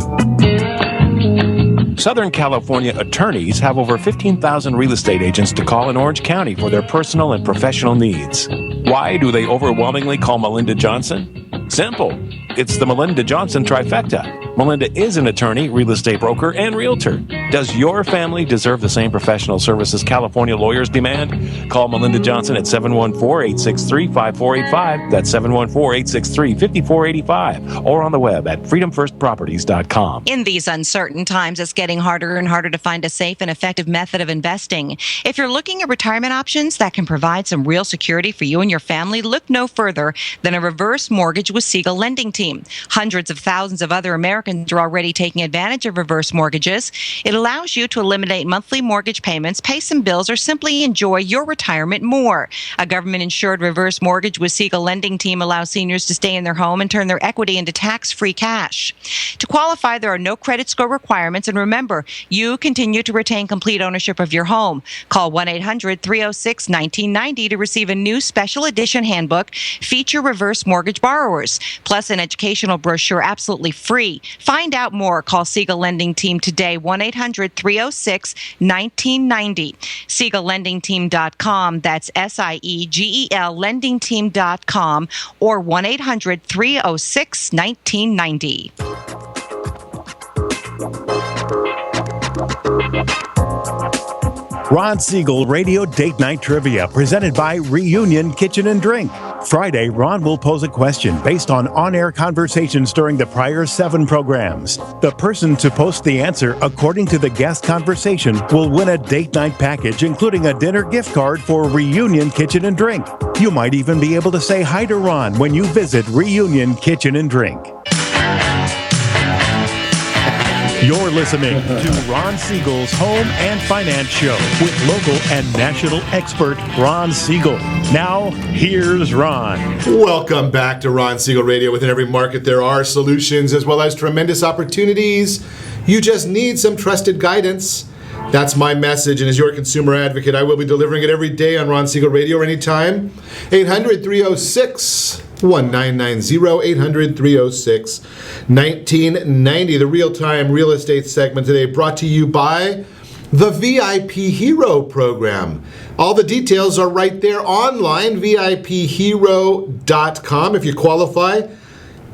Southern California attorneys have over 15,000 real estate agents to call in Orange County for their personal and professional needs. Why do they overwhelmingly call Melinda Johnson? Simple. It's the Melinda Johnson trifecta. Melinda is an attorney, real estate broker, and realtor. Does your family deserve the same professional services California lawyers demand? Call Melinda Johnson at 714-863-5485. That's 714-863-5485. Or on the web at freedomfirstproperties.com. In these uncertain times, it's getting harder and harder to find a safe and effective method of investing. If you're looking at retirement options that can provide some real security for you and your family, look no further than a reverse mortgage with Siegel Lending Team. Hundreds of thousands of other Americans are already taking advantage of reverse mortgages. It allows you to eliminate monthly mortgage payments, pay some bills, or simply enjoy your retirement more. A government-insured reverse mortgage with Siegel Lending Team allows seniors to stay in their home and turn their equity into tax-free cash. To qualify, there are no credit score requirements, and remember, you continue to retain complete ownership of your home. Call 1-800-306-1990 to receive a new special edition handbook, Feature Reverse Mortgage Borrowers, plus an educational brochure absolutely free. Find out more. Call Siegel Lending Team today, 1-800-306-1990. SiegelLendingTeam.com. That's SIEGEL LendingTeam.com or 1-800-306-1990. Ron Siegel Radio Date Night Trivia, presented by Reunion Kitchen and Drink. Friday, Ron will pose a question based on-air conversations during the prior 7 programs. The person to post the answer according to the guest conversation will win a date night package, including a dinner gift card for Reunion Kitchen and Drink. You might even be able to say hi to Ron when you visit Reunion Kitchen and Drink. You're listening to Ron Siegel's Home and Finance Show with local and national expert Ron Siegel. Now, here's Ron. Welcome back to Ron Siegel Radio. Within every market, there are solutions as well as tremendous opportunities. You just need some trusted guidance. That's my message, and as your consumer advocate, I will be delivering it every day on Ron Siegel Radio or anytime. 800-306-1990, 800-306-1990. The real-time real estate segment today brought to you by the VIP Hero program. All the details are right there online, VIPhero.com. If you qualify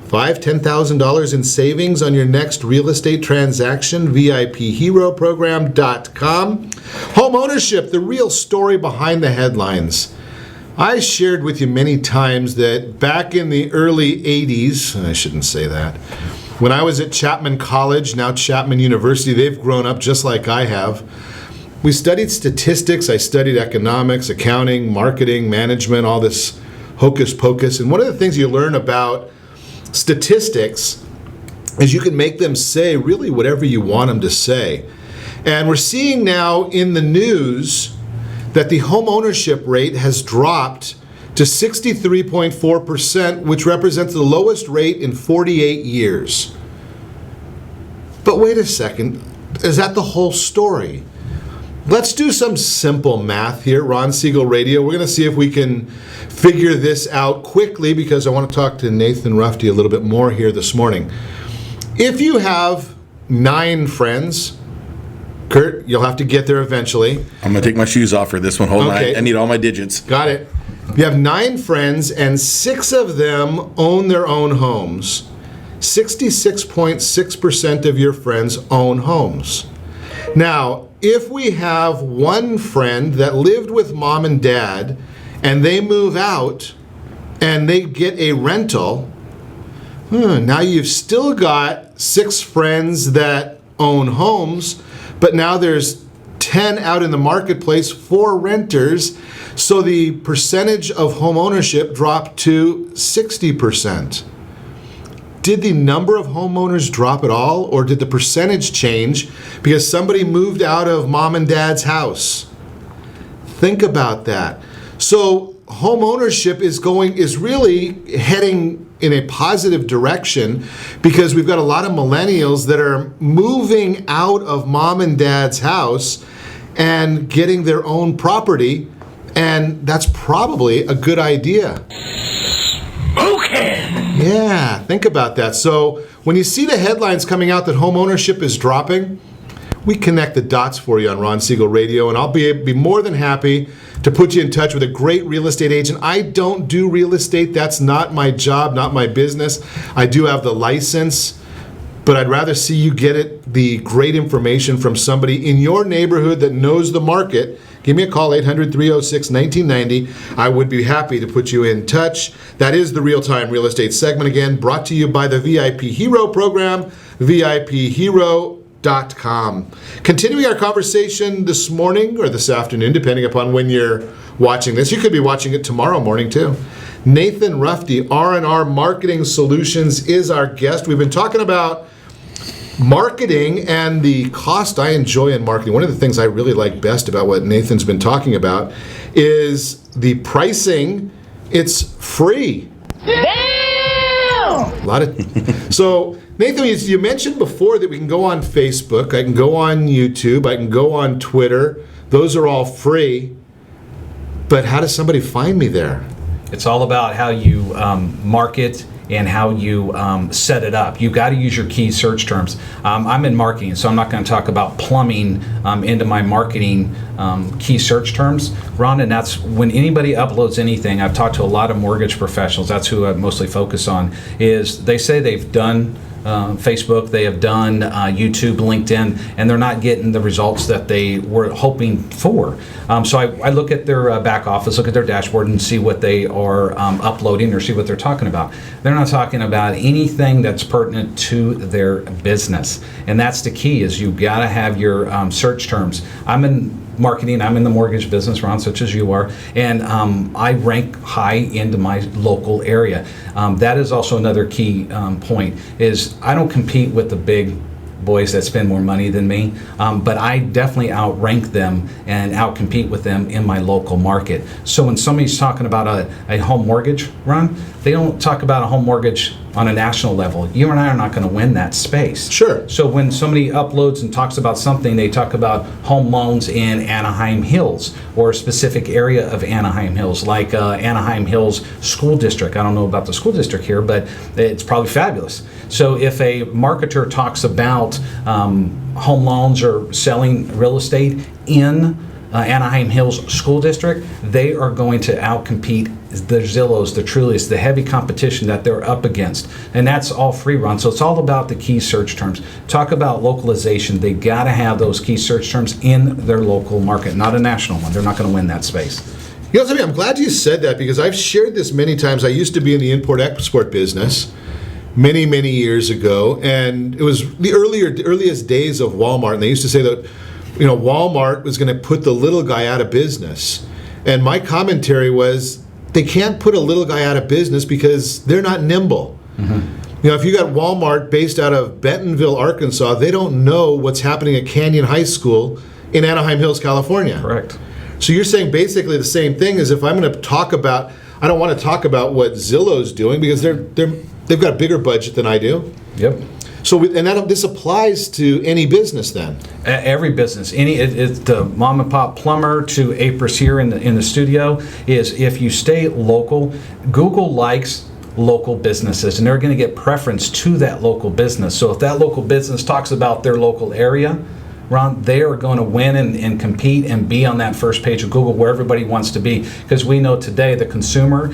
$5,000, $10,000 in savings on your next real estate transaction. VIPHeroProgram.com. Home ownership, the real story behind the headlines. I shared with you many times that back in the early 80s, I shouldn't say that, when I was at Chapman College, now Chapman University, they've grown up just like I have. We studied statistics. I studied economics, accounting, marketing, management, all this hocus pocus. And one of the things you learn about statistics is you can make them say really whatever you want them to say. And we're seeing now in the news that the home ownership rate has dropped to 63.4%, which represents the lowest rate in 48 years. But wait a second, is that the whole story? Let's do some simple math here, Ron Siegel Radio. We're going to see if we can figure this out quickly because I want to talk to Nathan Rufty a little bit more here this morning. If you have 9 friends, Kurt, you'll have to get there eventually. I'm going to take my shoes off for this one. Hold on. I need all my digits. Got it. You have 9 friends and 6 of them own their own homes. 66.6% of your friends own homes. Now, if we have one friend that lived with mom and dad and they move out and they get a rental, now you've still got 6 friends that own homes, but now there's 10 out in the marketplace for renters, so the percentage of home ownership dropped to 60%. Did the number of homeowners drop at all, or did the percentage change because somebody moved out of mom and dad's house? Think about that. So home ownership is really heading in a positive direction because we've got a lot of millennials that are moving out of mom and dad's house and getting their own property, and that's probably a good idea. Okay. Yeah, think about that. So when you see the headlines coming out that home ownership is dropping, we connect the dots for you on Ron Siegel Radio, and I'll be more than happy to put you in touch with a great real estate agent. I don't do real estate. That's not my job, not my business. I do have the license, but I'd rather see you get the great information from somebody in your neighborhood that knows the market. Give me a call, 800-306-1990. I would be happy to put you in touch. That is the Real-Time Real Estate segment, again, brought to you by the VIP Hero program, VIPHero.com. Continuing our conversation this morning or this afternoon, depending upon when you're watching this. You could be watching it tomorrow morning, too. Nathan Rufty, R&R Marketing Solutions, is our guest. We've been talking about marketing and the cost I enjoy in marketing. One of the things I really like best about what Nathan's been talking about is the pricing. It's free. Damn! So, Nathan, you mentioned before that we can go on Facebook, I can go on YouTube, I can go on Twitter. Those are all free. But how does somebody find me there? It's all about how you market and how you set it up. You got to use your key search terms. I'm in marketing, so I'm not going to talk about plumbing into my marketing key search terms, Ron, and that's when anybody uploads anything. I've talked to a lot of mortgage professionals. That's who I mostly focus on, is they say they've done Facebook, they have done YouTube, LinkedIn, and they're not getting the results that they were hoping for. So I look at their back office, look at their dashboard, and see what they are uploading or see what they're talking about. They're not talking about anything that's pertinent to their business, and that's the key. Is you've got to have your search terms. I'm in marketing, I'm in the mortgage business, Ron, such as you are, and I rank high into my local area. That is also another key point, is I don't compete with the big boys that spend more money than me, but I definitely outrank them and outcompete with them in my local market. So when somebody's talking about a home mortgage, Ron, they don't talk about a home mortgage on a national level. You and I are not going to win that space. Sure. So when somebody uploads and talks about something, they talk about home loans in Anaheim Hills or a specific area of Anaheim Hills, like Anaheim Hills School District. I don't know about the school district here, but it's probably fabulous. So if a marketer talks about home loans or selling real estate in Anaheim Hills School District, they are going to outcompete the Zillows, the Trulius, the heavy competition that they're up against. And that's all free, Ron. So it's all about the key search terms. Talk about localization. They got to have those key search terms in their local market, not a national one. They're not going to win that space. You know something, I'm glad you said that because I've shared this many times. I used to be in the import-export business many, many years ago, and it was the earliest days of Walmart, and they used to say that Walmart was going to put the little guy out of business. And my commentary was, they can't put a little guy out of business because they're not nimble. Mm-hmm. If you got Walmart based out of Bentonville, Arkansas, they don't know what's happening at Canyon High School in Anaheim Hills, California. Correct. So you're saying basically the same thing as if I'm going to talk about, I don't want to talk about what Zillow's doing because they've got a bigger budget than I do. Yep. So, this applies to any business then? Every business, it's the mom and pop plumber to Apris here in the studio, is if you stay local, Google likes local businesses and they're going to get preference to that local business. So if that local business talks about their local area, Ron, they are going to win and compete and be on that first page of Google where everybody wants to be. Because we know today the consumer,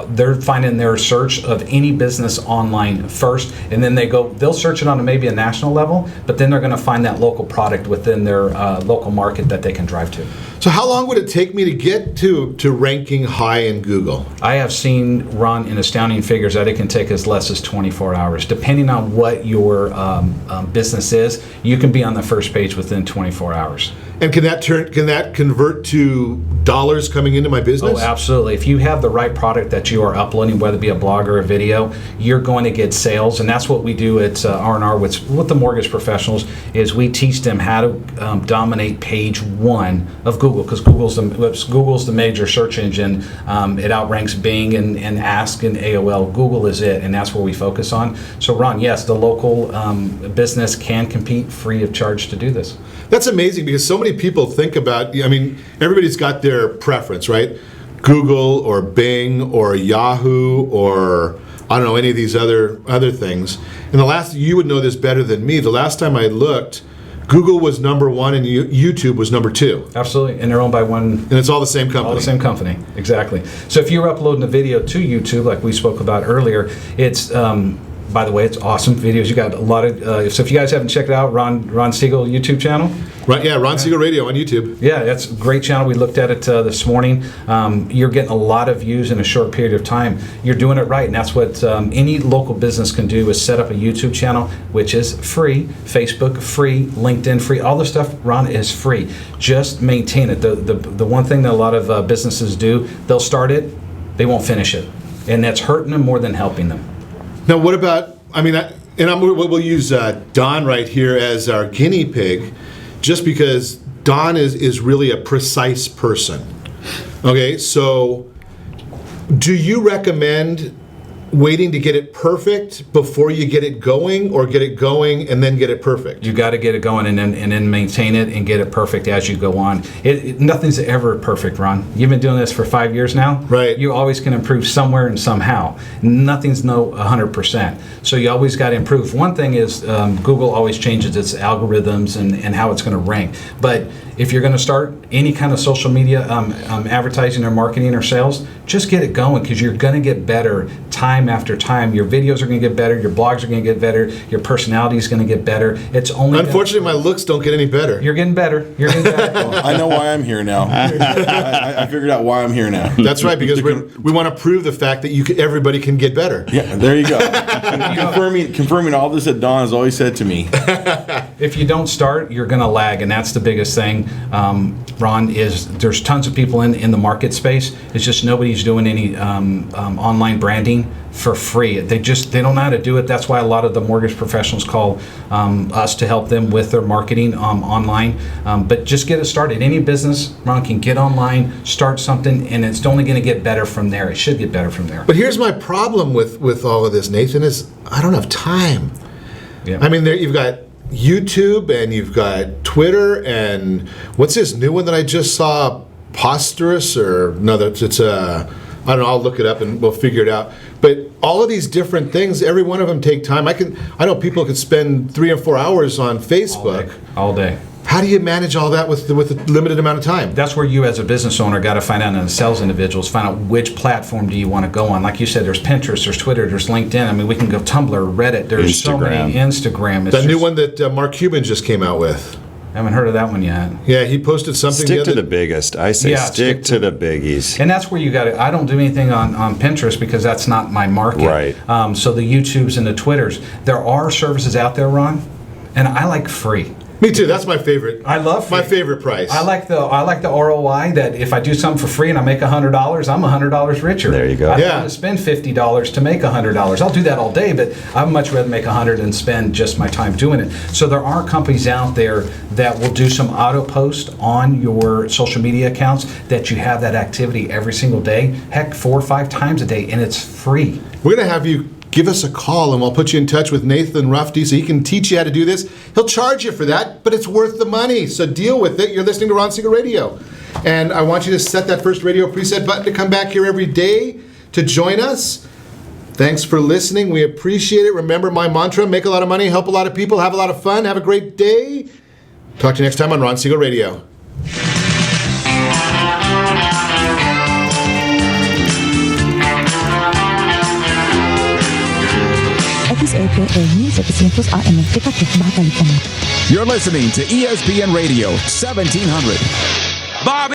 they're finding their search of any business online first, and then they'll search it on maybe a national level, but then they're going to find that local product within their local market that they can drive to. So how long would it take me to get to ranking high in Google? I have seen, Ron, in astounding figures that it can take as less as 24 hours. Depending on what your business is, you can be on the first page within 24 hours. And can that convert to dollars coming into my business? Oh, absolutely. If you have the right product that you are uploading, whether it be a blog or a video, you're going to get sales. And that's what we do at R&R with the mortgage professionals, is we teach them how to dominate page one of Google, because Google's the major search engine. It outranks Bing and Ask and AOL. Google is it, and that's where we focus on. So, Ron, yes, the local business can compete free of charge to do this. That's amazing because so many people think about, everybody's got their preference, right? Google or Bing or Yahoo or I don't know, any of these other things. And you would know this better than me, the last time I looked, Google was number one and YouTube was number two. Absolutely, and they're owned by one. And it's all the same company. All the same company, exactly. So if you're uploading a video to YouTube, like we spoke about earlier, it's by the way, it's awesome videos. You got a lot of. So if you guys haven't checked it out, Ron Siegel YouTube channel. Right. Yeah, Ron Siegel Radio on YouTube. Yeah, that's a great channel. We looked at it this morning. You're getting a lot of views in a short period of time. You're doing it right, and that's what any local business can do: is set up a YouTube channel, which is free. Facebook free, LinkedIn free. All the stuff, Ron, is free. Just maintain it. The one thing that a lot of businesses do, they'll start it, they won't finish it, and that's hurting them more than helping them. Now, what about, we'll use Don right here as our guinea pig, just because Don is really a precise person. Okay, so do you recommend waiting to get it perfect before you get it going, or get it going and then get it perfect? You got to get it going and then maintain it and get it perfect as you go on. Nothing's ever perfect, Ron. You've been doing this for 5 years now. Right. You always can improve somewhere and somehow. Nothing's 100%. So you always got to improve. One thing is Google always changes its algorithms and how it's going to rank. But if you're going to start any kind of social media advertising or marketing or sales, just get it going, because you're going to get better time after time. Your videos are going to get better. Your blogs are going to get better. Your personality is going to get better. Unfortunately, my looks don't get any better. You're getting better. Well, I know why I'm here now. I figured out why I'm here now. That's right, because we want to prove the fact that everybody can get better. Yeah, there you go. confirming all this that Don has always said to me. If you don't start, you're going to lag, and that's the biggest thing, Ron, is there's tons of people in the market space. It's just nobody's doing any online branding for free. They don't know how to do it. That's why a lot of the mortgage professionals call us to help them with their marketing online. But just get it started. Any business, Ron, can get online, start something, and it's only going to get better from there. It should get better from there. But here's my problem with all of this, Nathan, is I don't have time. Yeah. You've got YouTube and you've got Twitter, and what's this new one that I just saw? Posterous, or no? It's I don't know. I'll look it up and we'll figure it out. But all of these different things, every one of them take time. I know people could spend 3 or 4 hours on Facebook all day. How do you manage all that with a limited amount of time? That's where you as a business owner got to find out, and as sales individuals, find out which platform do you want to go on. Like you said, there's Pinterest, there's Twitter, there's LinkedIn. I mean, we can go Tumblr, Reddit. There's so many. Instagram. That new one that Mark Cuban just came out with. I haven't heard of that one yet. Yeah, he posted something. Stick to the biggest. I say stick to the biggies. And that's where you got to. I don't do anything on Pinterest because that's not my market. Right. So the YouTubes and the Twitters. There are services out there, Ron, and I like free. Me too. That's my favorite. I love free. My favorite price. I like the ROI that if I do something for free and I make $100, I'm $100 richer. There you go. I don't want to spend $50 to make $100. I'll do that all day, but I'd much rather make $100 than spend just my time doing it. So there are companies out there that will do some auto post on your social media accounts that you have that activity every single day, heck, 4 or 5 times a day, and it's free. We're going to have you give us a call and we'll put you in touch with Nathan Rufty so he can teach you how to do this. He'll charge you for that, but it's worth the money. So deal with it. You're listening to Ron Siegel Radio. And I want you to set that first radio preset button to come back here every day to join us. Thanks for listening. We appreciate it. Remember my mantra, make a lot of money, help a lot of people, have a lot of fun, have a great day. Talk to you next time on Ron Siegel Radio. You're listening to ESPN Radio 1700. Bobby!